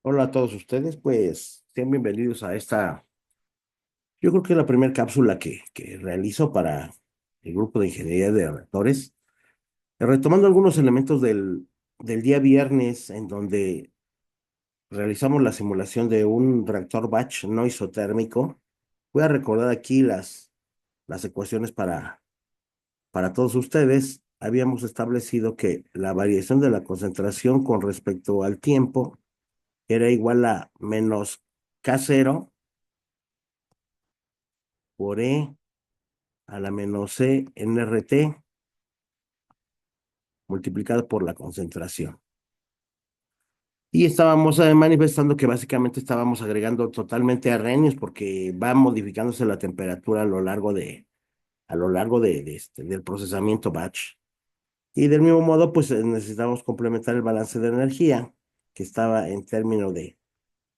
Hola a todos ustedes, pues sean bienvenidos a esta, yo creo que es la primera cápsula que realizo para el grupo de ingeniería de reactores, retomando algunos elementos del día viernes en donde realizamos la simulación de un reactor batch no isotérmico. Voy a recordar aquí las ecuaciones para todos ustedes. Habíamos establecido que la variación de la concentración con respecto al tiempo era igual a menos K0 por E a la menos C nRT multiplicado por la concentración. Y estábamos manifestando que básicamente estábamos agregando totalmente arrhenios porque va modificándose la temperatura a lo largo del procesamiento batch. Y del mismo modo, pues necesitamos complementar el balance de energía que estaba en términos de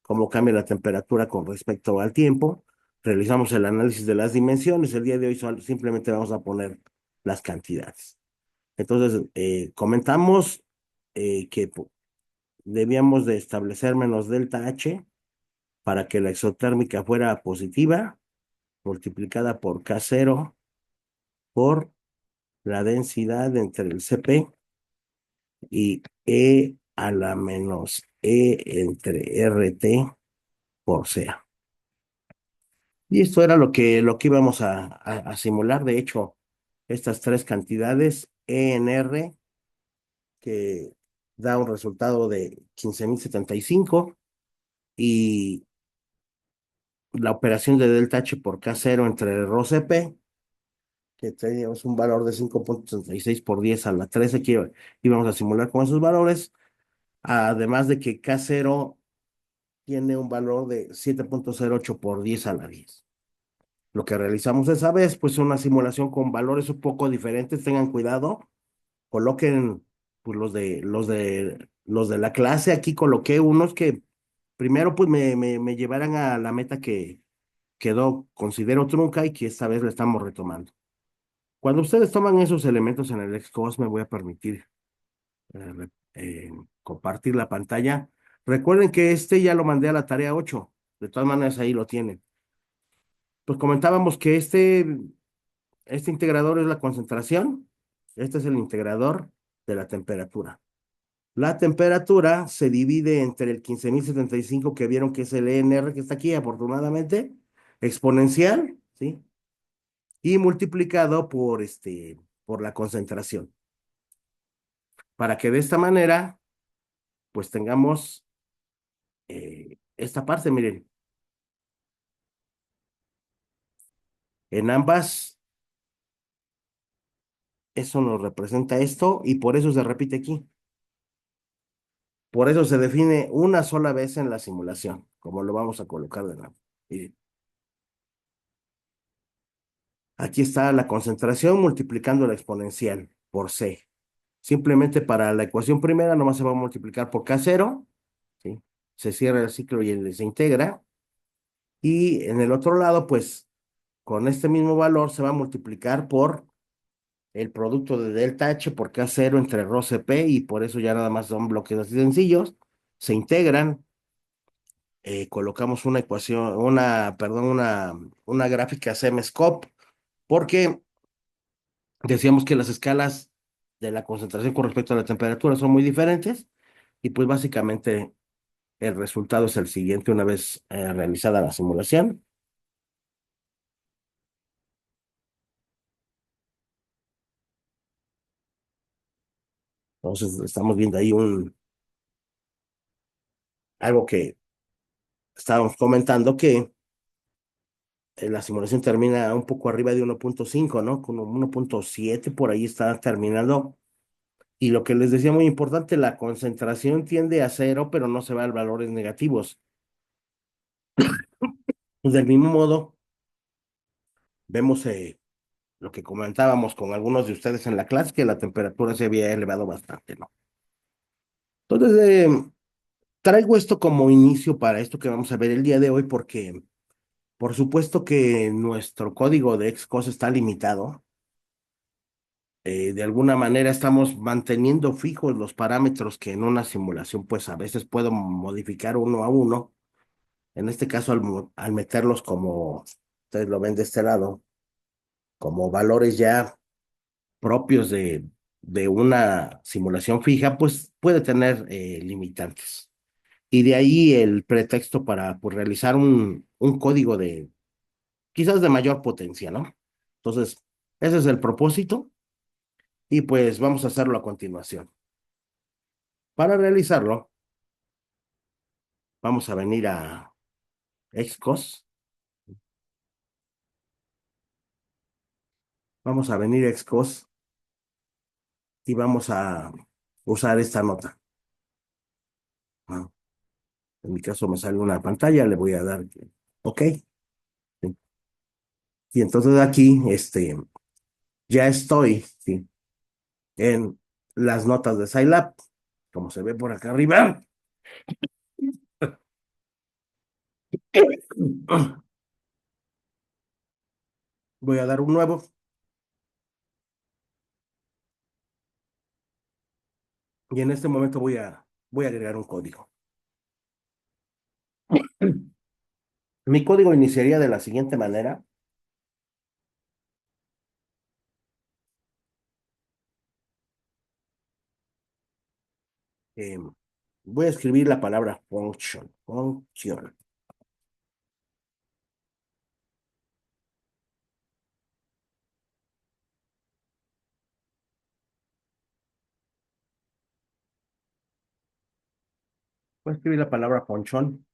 cómo cambia la temperatura con respecto al tiempo. Realizamos el análisis de las dimensiones. El día de hoy simplemente vamos a poner las cantidades. Entonces, comentamos que debíamos de establecer menos delta H para que la exotérmica fuera positiva, multiplicada por K0 por la densidad entre el Cp y E a la menos E entre RT por Ca. Y esto era lo que íbamos a simular. De hecho, estas tres cantidades, E en R, que da un resultado de 15.075 y la operación de delta H por K0 entre ρCp, que teníamos un valor de 5.36 por 10 a la 13 que íbamos a simular con esos valores, además de que K0 tiene un valor de 7.08 por 10 a la 10. Lo que realizamos esa vez, pues una simulación con valores un poco diferentes, tengan cuidado, coloquen pues, los de la clase. Aquí coloqué unos que primero pues me llevaran a la meta que quedó, considero trunca y que esta vez la estamos retomando. Cuando ustedes toman esos elementos en el XCOS, me voy a permitir compartir la pantalla. Recuerden que este ya lo mandé a la tarea 8. De todas maneras, ahí lo tienen. Pues comentábamos que este integrador es la concentración. Este es el integrador de la temperatura. La temperatura se divide entre el 15.075 que vieron que es el ENR que está aquí, afortunadamente, exponencial, ¿sí? Y multiplicado por la concentración, para que de esta manera, pues tengamos esta parte, miren, en ambas, eso nos representa esto y por eso se repite aquí. Por eso se define una sola vez en la simulación, como lo vamos a colocar de nuevo. Miren, aquí está la concentración multiplicando la exponencial por C. Simplemente para la ecuación primera nomás se va a multiplicar por K0, ¿sí? Se cierra el ciclo y se integra. Y en el otro lado, pues con este mismo valor se va a multiplicar por el producto de delta H por K0 entre ρCp y por eso ya nada más son bloques así sencillos. Se integran, colocamos una ecuación, perdón, una gráfica seme-scope porque decíamos que las escalas de la concentración con respecto a la temperatura son muy diferentes y pues básicamente el resultado es el siguiente una vez realizada la simulación. Entonces estamos viendo ahí algo que estábamos comentando que la simulación termina un poco arriba de 1.5, ¿no? Como 1.7 por ahí está terminando. Y lo que les decía muy importante, la concentración tiende a cero, pero no se va a valores negativos. Del mismo modo, vemos lo que comentábamos con algunos de ustedes en la clase, que la temperatura se había elevado bastante, ¿no? Entonces, traigo esto como inicio para esto que vamos a ver el día de hoy, porque por supuesto que nuestro código de Xcos está limitado De alguna manera estamos manteniendo fijos los parámetros que en una simulación pues a veces puedo modificar uno a uno. En este caso al meterlos como, ustedes lo ven de este lado, como valores ya propios de una simulación fija, pues puede tener limitantes. Y de ahí el pretexto para pues, realizar un código de quizás de mayor potencia, ¿no? Entonces, ese es el propósito y pues vamos a hacerlo a continuación. Para realizarlo, vamos a venir a Xcos, vamos a venir a Xcos y vamos a usar esta nota. Ah, en mi caso me sale una pantalla, le voy a dar OK. ¿Sí? Y entonces aquí, ya estoy, ¿sí? En las notas de Scilab, como se ve por acá arriba. Voy a dar un nuevo y en este momento voy a agregar un código. Mi código iniciaría de la siguiente manera. Eh, Voy a escribir la palabra function, función. Voy a escribir la palabra function.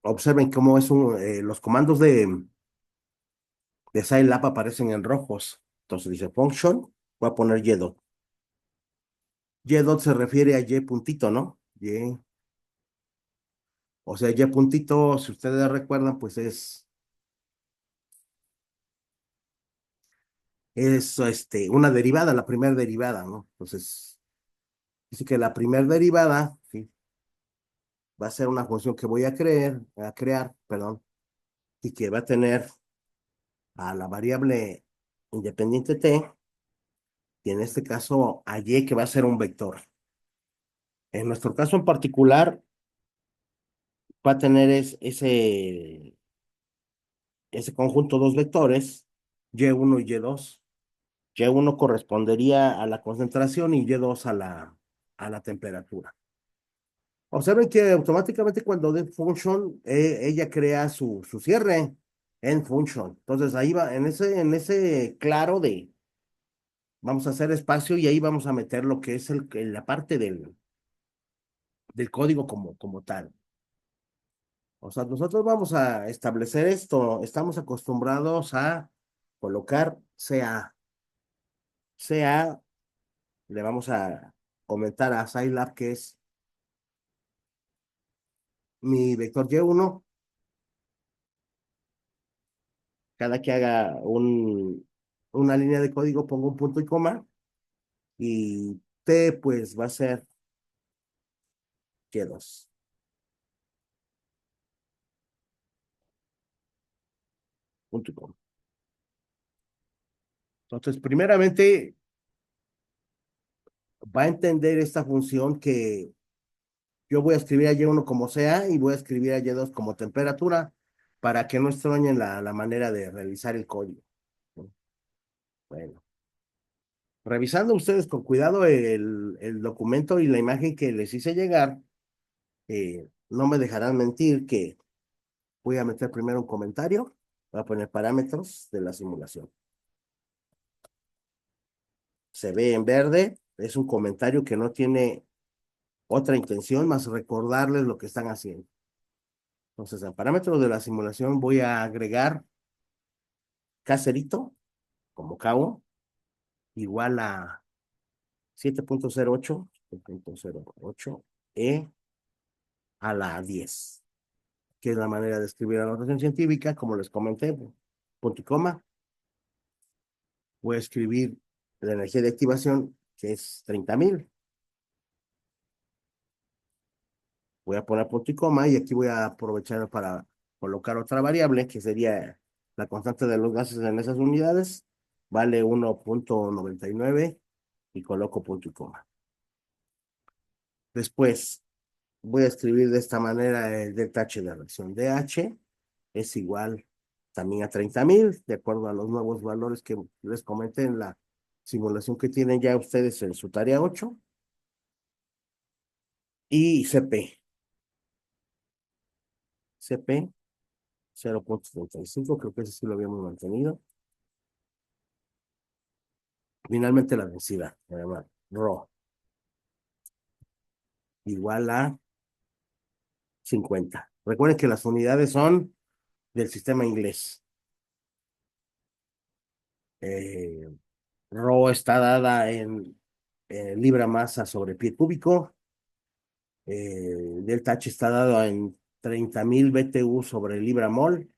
Observen cómo los comandos de Scilab aparecen en rojos. Entonces dice function, voy a poner y dot. Y dot se refiere a y puntito, ¿no? Y, o sea, y puntito, si ustedes recuerdan, pues es una derivada, la primera derivada, ¿no? Entonces, dice que la primera derivada, sí, va a ser una función que voy a crear, perdón, y que va a tener a la variable independiente t, y en este caso a y que va a ser un vector. En nuestro caso en particular, va a tener ese conjunto dos vectores, y1 y y2. Y1 correspondería a la concentración y y2 a la temperatura. Observen que automáticamente cuando de function, ella crea su cierre en function. Entonces ahí va, en ese claro vamos a hacer espacio y ahí vamos a meter lo que es la parte del código como tal. O sea, nosotros vamos a establecer esto. Estamos acostumbrados a colocar CA. CA le vamos a comentar a Scilab que es mi vector Y1. Cada que haga una línea de código pongo un punto y coma y T pues va a ser Y2. Punto y coma. Entonces, primeramente va a entender esta función que yo voy a escribir a Y1 como sea y voy a escribir a Y2 como temperatura para que no extrañen la manera de realizar el código. Bueno, revisando ustedes con cuidado el documento y la imagen que les hice llegar, no me dejarán mentir que voy a meter primero un comentario, voy a poner parámetros de la simulación. Se ve en verde, es un comentario que no tiene otra intención más recordarles lo que están haciendo. Entonces, en parámetros de la simulación voy a agregar caserito como cabo igual a 7.08 a la 10, que es la manera de escribir la notación científica, como les comenté, punto y coma. Voy a escribir la energía de activación, que es 30.000. Voy a poner punto y coma y aquí voy a aprovechar para colocar otra variable, que sería la constante de los gases en esas unidades, vale 1,99 y coloco punto y coma. Después voy a escribir de esta manera el delta H de la reacción. DH es igual también a 30,000, de acuerdo a los nuevos valores que les comenté en la simulación que tienen ya ustedes en su tarea 8. Y CP 0,35, creo que ese sí lo habíamos mantenido. Finalmente la densidad, además, Rho, igual a 50. Recuerden que las unidades son del sistema inglés. Eh, Rho está dada en libra masa sobre pie cúbico. Delta H está dado en 30,000 BTU sobre libra mol.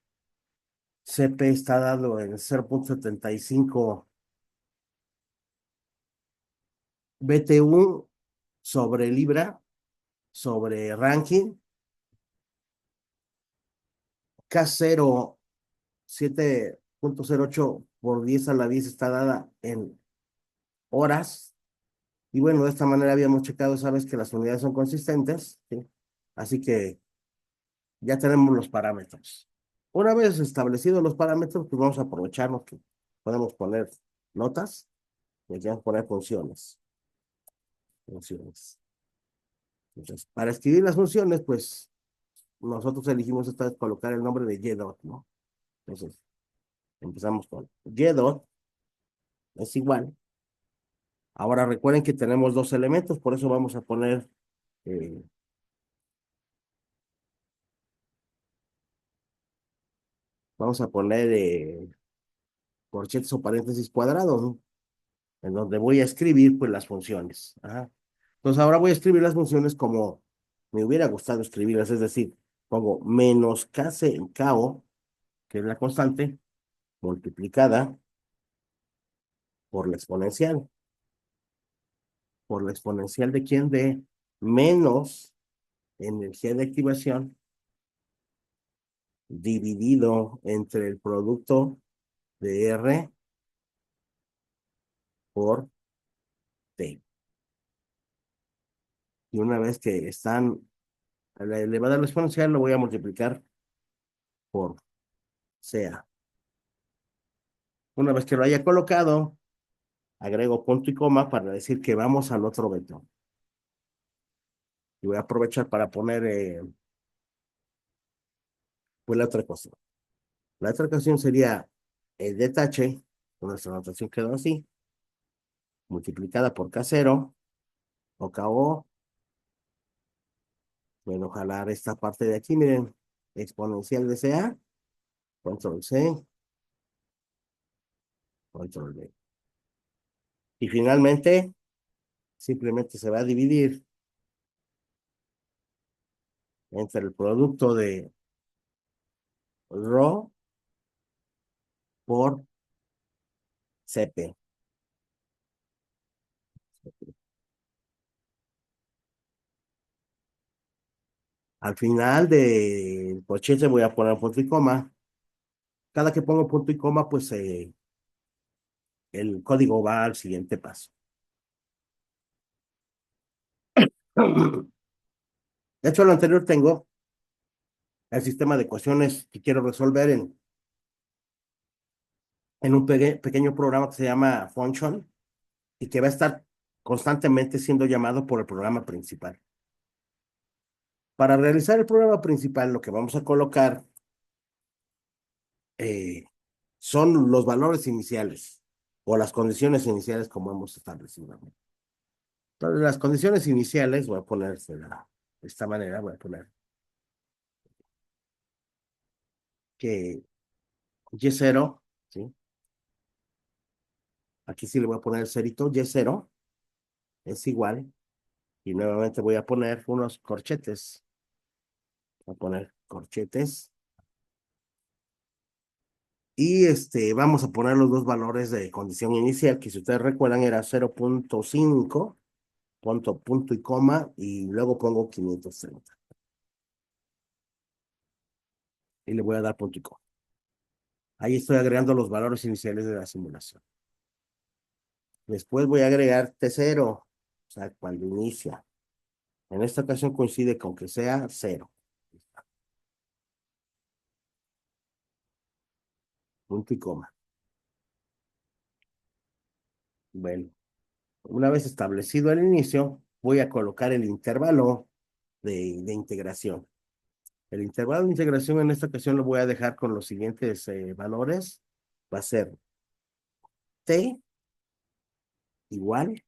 CP está dado en 0,75 BTU sobre libra sobre ranking. K0 7,08 por 10 a la 10 está dada en horas. Y bueno, de esta manera habíamos checado, sabes, que las unidades son consistentes, ¿sí? Así que ya tenemos los parámetros. Una vez establecidos los parámetros, pues vamos a aprovecharnos que podemos poner notas y aquí vamos a poner funciones. Funciones. Entonces, para escribir las funciones, pues nosotros elegimos esta vez colocar el nombre de Y ¿no? Entonces, empezamos con Y es igual. Ahora recuerden que tenemos dos elementos, por eso eh, vamos a poner corchetes o paréntesis cuadrados, ¿no? En donde voy a escribir pues las funciones. Ajá. Entonces ahora voy a escribir las funciones como me hubiera gustado escribirlas, es decir, pongo menos KC en KO, que es la constante, multiplicada por la exponencial. ¿Por la exponencial de quién? De menos energía de activación dividido entre el producto de R por T. Y una vez que están a la elevada exponencial, lo voy a multiplicar por CA. Una vez que lo haya colocado, agrego punto y coma para decir que vamos al otro vector. Y voy a aprovechar para poner pues la otra cosa. La otra ecuación sería el detache, nuestra notación quedó así, multiplicada por K0 o KO. Bueno, jalar esta parte de aquí, miren, exponencial de CA, control C, control V. Y finalmente, simplemente se va a dividir entre el producto de Rho por CP. Al final del cochete voy a poner punto y coma. Cada que pongo punto y coma, pues el código va al siguiente paso. De hecho, a lo anterior tengo el sistema de ecuaciones que quiero resolver en un pequeño programa que se llama Function y que va a estar constantemente siendo llamado por el programa principal. Para realizar el programa principal, lo que vamos a colocar eh, son los valores iniciales o las condiciones iniciales como hemos establecido. Entonces, las condiciones iniciales, voy a ponerse de esta manera, voy a poner que Y0, ¿sí? Aquí sí le voy a poner el cerito, Y0 es igual, y nuevamente voy a poner unos corchetes, voy a poner corchetes, y vamos a poner los dos valores de condición inicial, que si ustedes recuerdan era 0,5, punto y coma, y luego pongo 530. y le voy a dar punto y coma. Ahí estoy agregando los valores iniciales de la simulación. Después voy a agregar T0, o sea, cuando inicia. En esta ocasión coincide con que sea 0. Punto y coma. Bueno, una vez establecido el inicio, voy a colocar el intervalo de integración. El intervalo de integración en esta ocasión lo voy a dejar con los siguientes valores. Va a ser T igual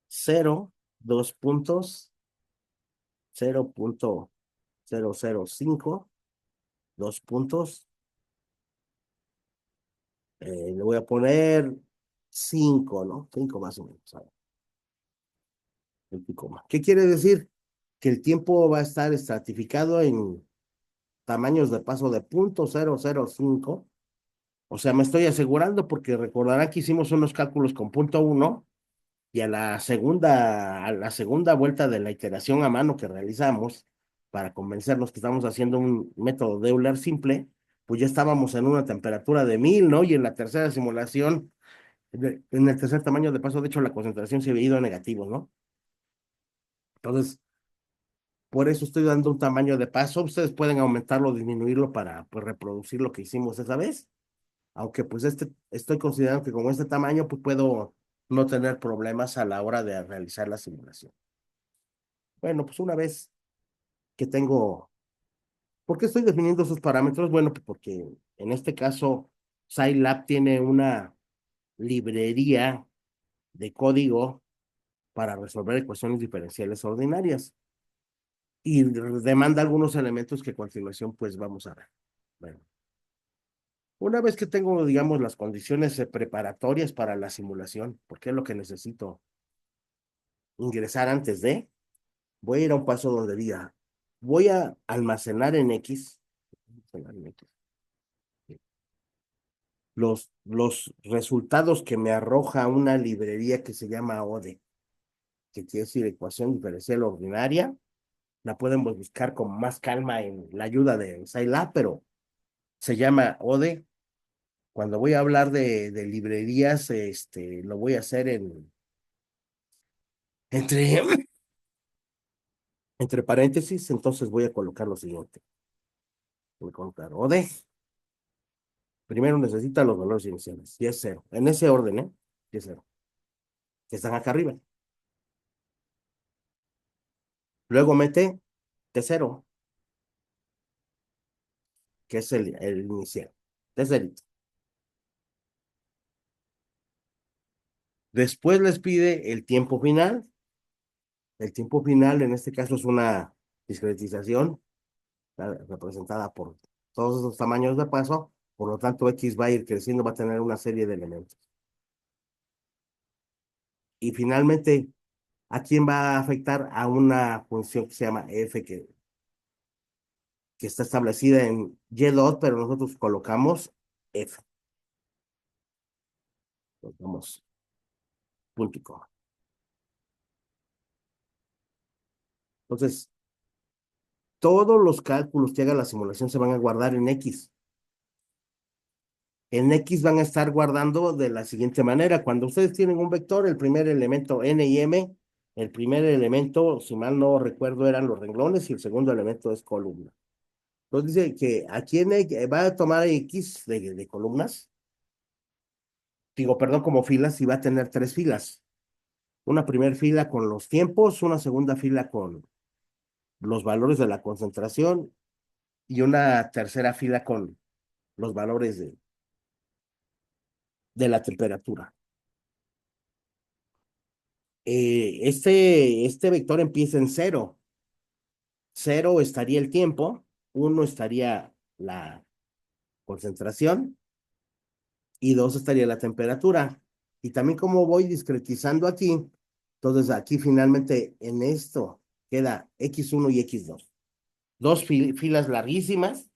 0, 2 puntos, 0.005, 2 puntos. Le voy a poner 5, ¿no? 5 más o menos. A ver, ¿qué quiere decir? Que el tiempo va a estar estratificado en tamaños de paso de 0.005. O sea, me estoy asegurando porque recordarán que hicimos unos cálculos con punto 1 y a la segunda vuelta de la iteración a mano que realizamos para convencernos que estamos haciendo un método de Euler simple, pues ya estábamos en una temperatura de 1000, ¿no? Y en la tercera simulación, en el tercer tamaño de paso, de hecho, la concentración se había ido a negativo, ¿no? Entonces, por eso estoy dando un tamaño de paso. Ustedes pueden aumentarlo o disminuirlo para pues, reproducir lo que hicimos esa vez. Aunque pues estoy considerando que con este tamaño pues puedo no tener problemas a la hora de realizar la simulación. Bueno, pues una vez que tengo, ¿por qué estoy definiendo esos parámetros? Bueno, pues porque en este caso Scilab tiene una librería de código para resolver ecuaciones diferenciales ordinarias y demanda algunos elementos que a continuación pues vamos a ver. Bueno, una vez que tengo, digamos, las condiciones preparatorias para la simulación, porque es lo que necesito ingresar antes de, voy a ir a un paso donde diga, voy a almacenar en X, los resultados que me arroja una librería que se llama ODE, que quiere decir ecuación diferencial ordinaria. La pueden buscar con más calma en la ayuda de Scilab, pero se llama ODE. Cuando voy a hablar de librerías, lo voy a hacer entre, entre paréntesis, entonces voy a colocar lo siguiente. Voy a colocar ODE. Primero necesita los valores iniciales, y es 0. En ese orden, ¿eh? Y es 0. Que están acá arriba. Luego mete T0, que es el inicial. T0. Después les pide el tiempo final. El tiempo final, en este caso, es una discretización representada por todos esos tamaños de paso. Por lo tanto, X va a ir creciendo, va a tener una serie de elementos. Y finalmente, ¿a quién va a afectar? A una función que se llama f, que está establecida en y dot, pero nosotros colocamos f. Colocamos punto y coma. Entonces, todos los cálculos que haga la simulación se van a guardar en X. En X van a estar guardando de la siguiente manera. Cuando ustedes tienen un vector, el primer elemento n y m, el primer elemento, si mal no recuerdo, eran los renglones y el segundo elemento es columna. Entonces dice que aquí va a tomar X de columnas, digo, perdón, como filas, y va a tener tres filas. Una primera fila con los tiempos, una segunda fila con los valores de la concentración y una tercera fila con los valores de la temperatura. Este vector empieza en cero. Cero estaría el tiempo, uno estaría la concentración y dos estaría la temperatura. Y también como voy discretizando aquí, entonces aquí finalmente en esto queda X1 y X2. Dos filas larguísimas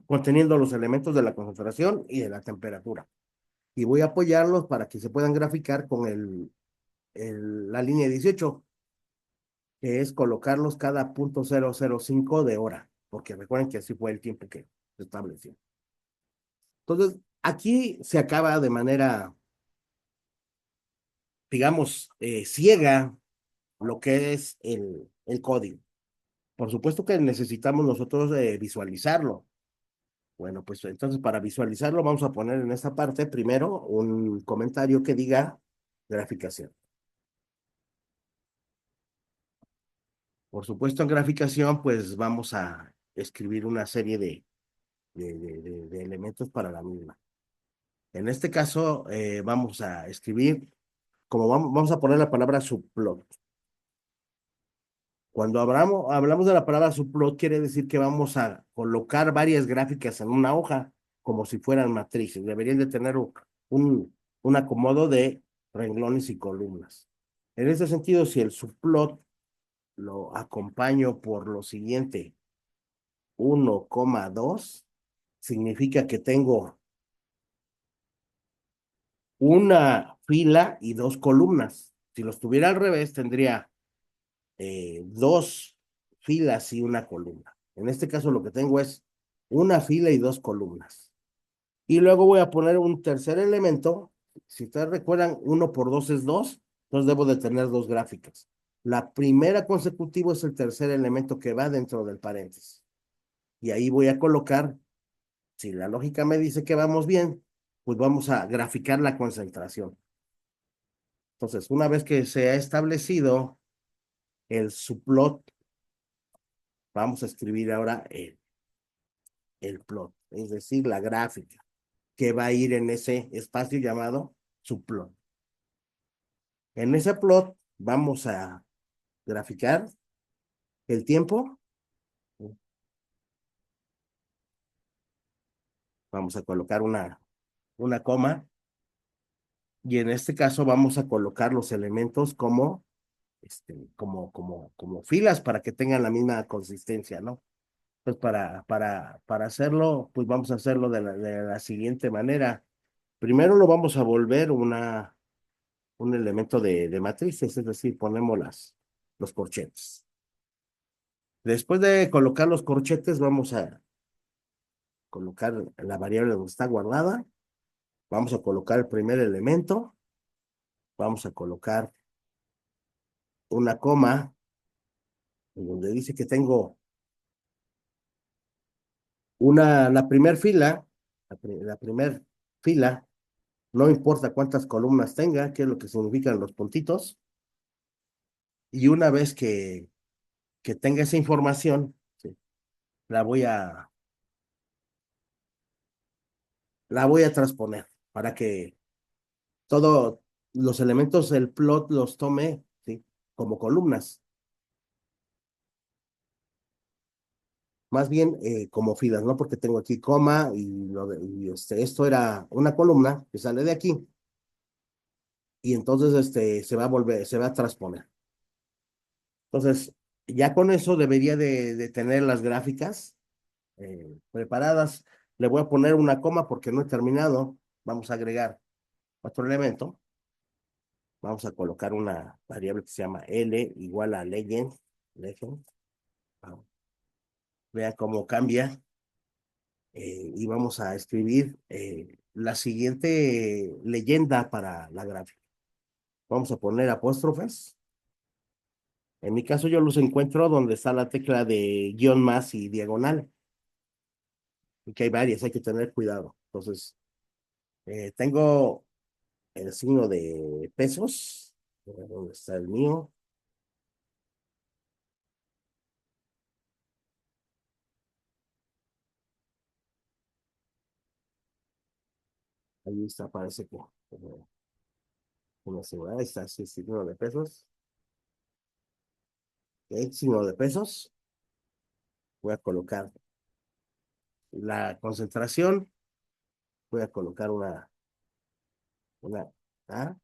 conteniendo los elementos de la concentración y de la temperatura. Y voy a apoyarlos para que se puedan graficar con la línea 18. que es colocarlos cada 0.005 de hora, porque recuerden que así fue el tiempo que se estableció. Entonces, aquí se acaba de manera, digamos, ciega lo que es el código. Por supuesto que necesitamos nosotros visualizarlo. Bueno, pues entonces para visualizarlo vamos a poner en esta parte primero un comentario que diga graficación. Por supuesto, en graficación, pues vamos a escribir una serie de elementos para la misma. En este caso, vamos a escribir, como vamos a poner la palabra subplot. Cuando hablamos de la palabra subplot, quiere decir que vamos a colocar varias gráficas en una hoja, como si fueran matrices. Deberían de tener un acomodo de renglones y columnas. En ese sentido, si el subplot lo acompaño por lo siguiente, 1,2, significa que tengo una fila y dos columnas. Si los tuviera al revés, tendría dos filas y una columna. En este caso lo que tengo es una fila y dos columnas. Y luego voy a poner un tercer elemento. Si ustedes recuerdan, 1 por 2 es 2, entonces debo de tener dos gráficas. La primera consecutiva es el tercer elemento que va dentro del paréntesis. Y ahí voy a colocar, si la lógica me dice que vamos bien, pues vamos a graficar la concentración. Entonces, una vez que se ha establecido el subplot, vamos a escribir ahora el plot, es decir, la gráfica que va a ir en ese espacio llamado subplot. En ese plot vamos a graficar el tiempo, vamos a colocar una coma, y en este caso vamos a colocar los elementos como filas para que tengan la misma consistencia, ¿no? Pues para hacerlo, pues vamos a hacerlo de la siguiente manera. Primero lo vamos a volver un elemento de matrices, es decir, ponemos los corchetes. Después de colocar los corchetes, vamos a colocar la variable donde está guardada. Vamos a colocar el primer elemento. Vamos a colocar una coma en donde dice que tengo la primera fila, la primera fila, no importa cuántas columnas tenga, que es lo que significan los puntitos. Y una vez que tenga esa información, sí, la voy a, la voy a transponer para que todos los elementos del plot los tome, ¿sí?, como columnas, más bien como filas, ¿no? Porque tengo aquí coma esto era una columna que sale de aquí y entonces se va a volver, se va a transponer. Entonces, ya con eso debería de tener las gráficas preparadas. Le voy a poner una coma porque no he terminado. Vamos a agregar otro elemento. Vamos a colocar una variable que se llama L igual a legend. Vean cómo cambia. Y vamos a escribir la siguiente leyenda para la gráfica. Vamos a poner apóstrofes. En mi caso yo los encuentro donde está la tecla de guión más y diagonal, porque hay varias, hay que tener cuidado. Entonces, tengo el signo de pesos. ¿Dónde está el mío? Ahí está, parece que una seguridad. Ahí está, sí, signo de pesos. El signo de pesos. Voy a colocar la concentración. Voy a colocar una A,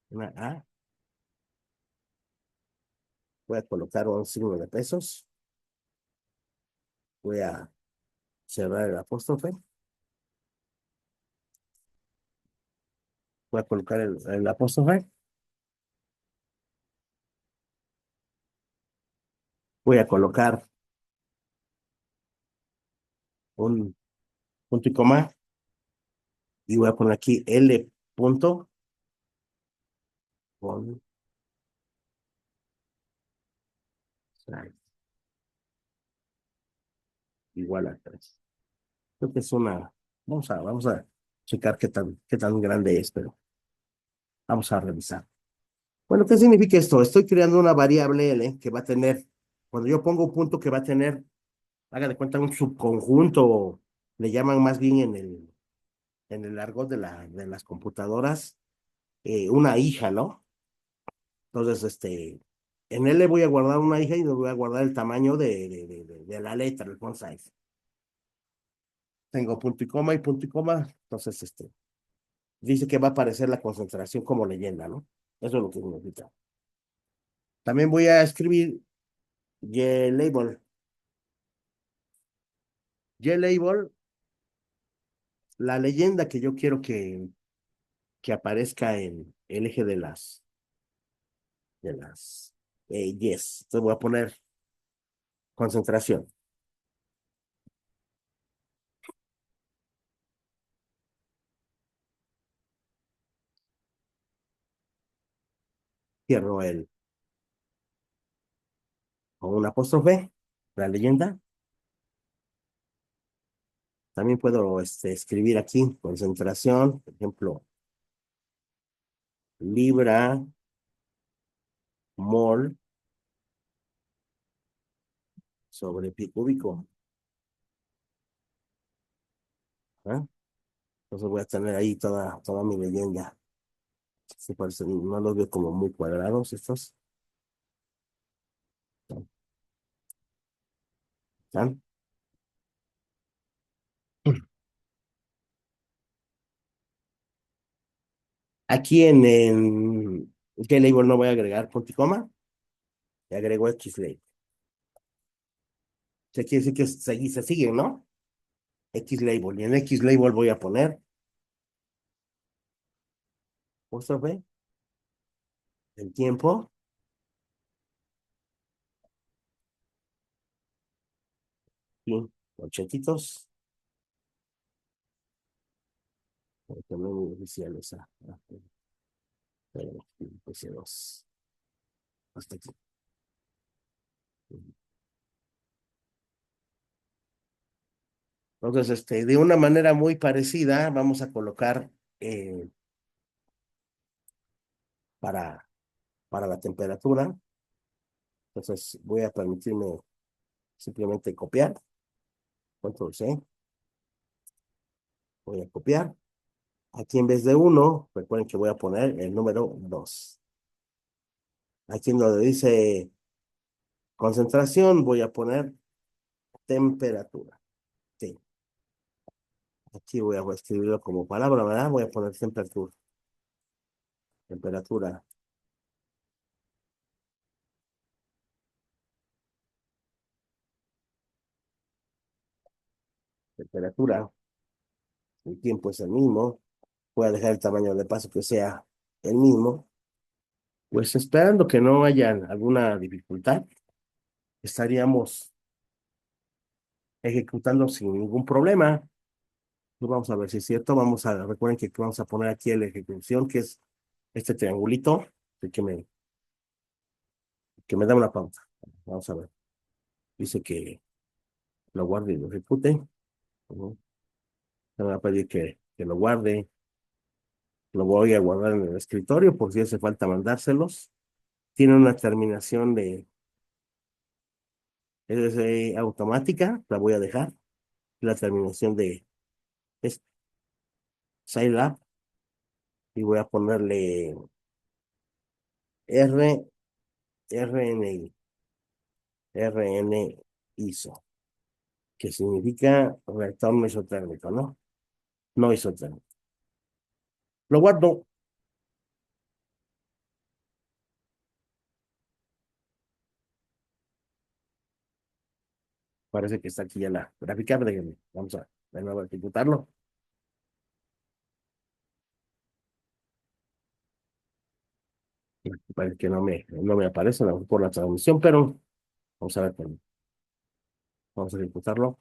una A. Voy a colocar un signo de pesos. Voy a cerrar el apóstrofe. Voy a colocar el apóstrofe. Voy a colocar un punto y coma y voy a poner aquí L punto con igual a 3. Creo que es una, vamos a checar qué tan grande es, pero vamos a revisar. Bueno, ¿qué significa esto? Estoy creando una variable L que va a tener, cuando yo pongo un punto que va a tener, haga de cuenta, un subconjunto, le llaman más bien en el argot de las computadoras, una hija, ¿no? Entonces, en L voy a guardar una hija y le voy a guardar el tamaño de la letra, el font size. Tengo punto y punto y coma, entonces, dice que va a aparecer la concentración como leyenda, ¿no? Eso es lo que significa. También voy a escribir label. Label, la leyenda que yo quiero que aparezca en el eje de las yes. Entonces voy a poner concentración. Cierro el con un apóstrofe, la leyenda. También puedo escribir aquí concentración, por ejemplo, libra, mol sobre pi cúbico. ¿Eh? Entonces voy a tener ahí toda mi leyenda. Se parecen, no los veo como muy cuadrados estos. ¿Están? Aquí en label no voy a agregar punto y coma, le agrego Xlabel. O sea, quiere decir que se siguen, ¿no? Xlabel. Y en Xlabel voy a poner, apóstrofe, el tiempo, y ochentitos, también inicial esa. Puse dos. Hasta aquí. Entonces, de una manera muy parecida, vamos a colocar para, para la temperatura. Entonces, voy a permitirme simplemente copiar. Control C. Voy a copiar. Aquí en vez de uno, recuerden que voy a poner el número 2. Aquí en donde dice concentración, voy a poner temperatura. Sí. Aquí voy a escribirlo como palabra, ¿verdad? Voy a poner temperatura. Temperatura. Temperatura. El tiempo es el mismo. Voy a dejar el tamaño de paso que sea el mismo. Pues esperando que no haya alguna dificultad, estaríamos ejecutando sin ningún problema. Pues vamos a ver si es cierto. Recuerden que vamos a poner aquí la ejecución, que es este triangulito, el que me da una pauta. Vamos a ver. Dice que lo guarde y lo ejecute. Ujú. Me va a pedir que lo guarde. Lo voy a guardar en el escritorio por si hace falta mandárselos. Tiene una terminación automática, la voy a dejar. La terminación es Scilab y voy a ponerle R, RNI, RN ISO, que significa reactor mesotérmico, ¿no? No isotérmico. Lo guardo. Parece que está aquí ya la gráfica. Vamos a de nuevo a ejecutarlo. Parece que no me aparece a lo mejor por la transmisión, pero Vamos a ver, vamos a ejecutarlo.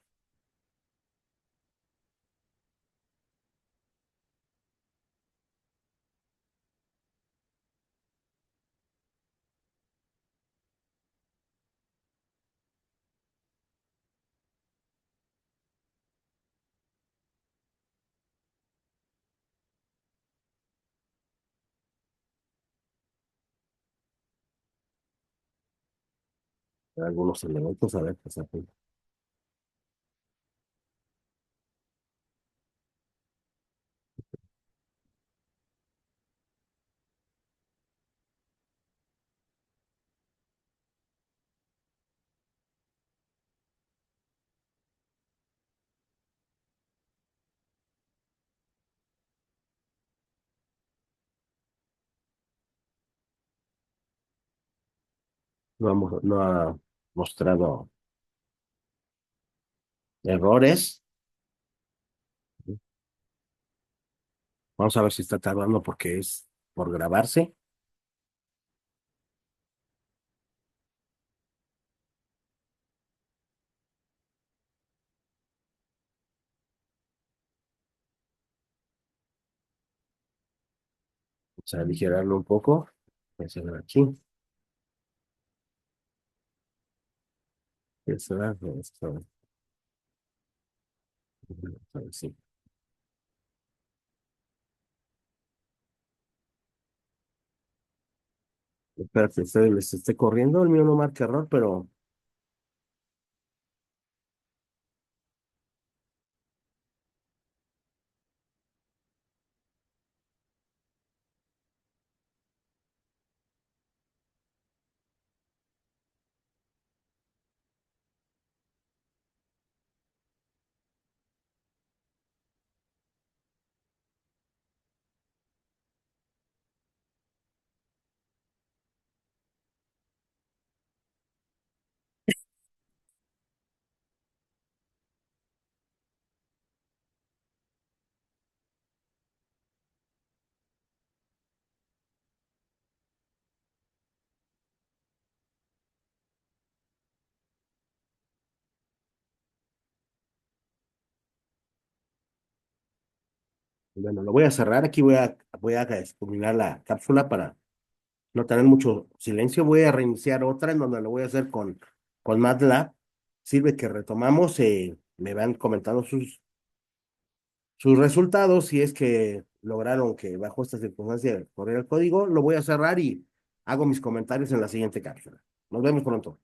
Algunos elementos, a ver, pues, aquí. No ha mostrado errores. Vamos a ver si está tardando porque es por grabarse. Vamos a aligerarlo un poco. Vamos a ver aquí. Eso va, esto, sí. Espérate, les esté corriendo. El mío no marca error, pero bueno, lo voy a cerrar. Aquí voy a combinar la cápsula para no tener mucho silencio. Voy a reiniciar otra en donde lo voy a hacer con MATLAB. Sirve que retomamos, me van comentando sus resultados. Si es que lograron que bajo esta circunstancia corriera el código, lo voy a cerrar y hago mis comentarios en la siguiente cápsula. Nos vemos pronto.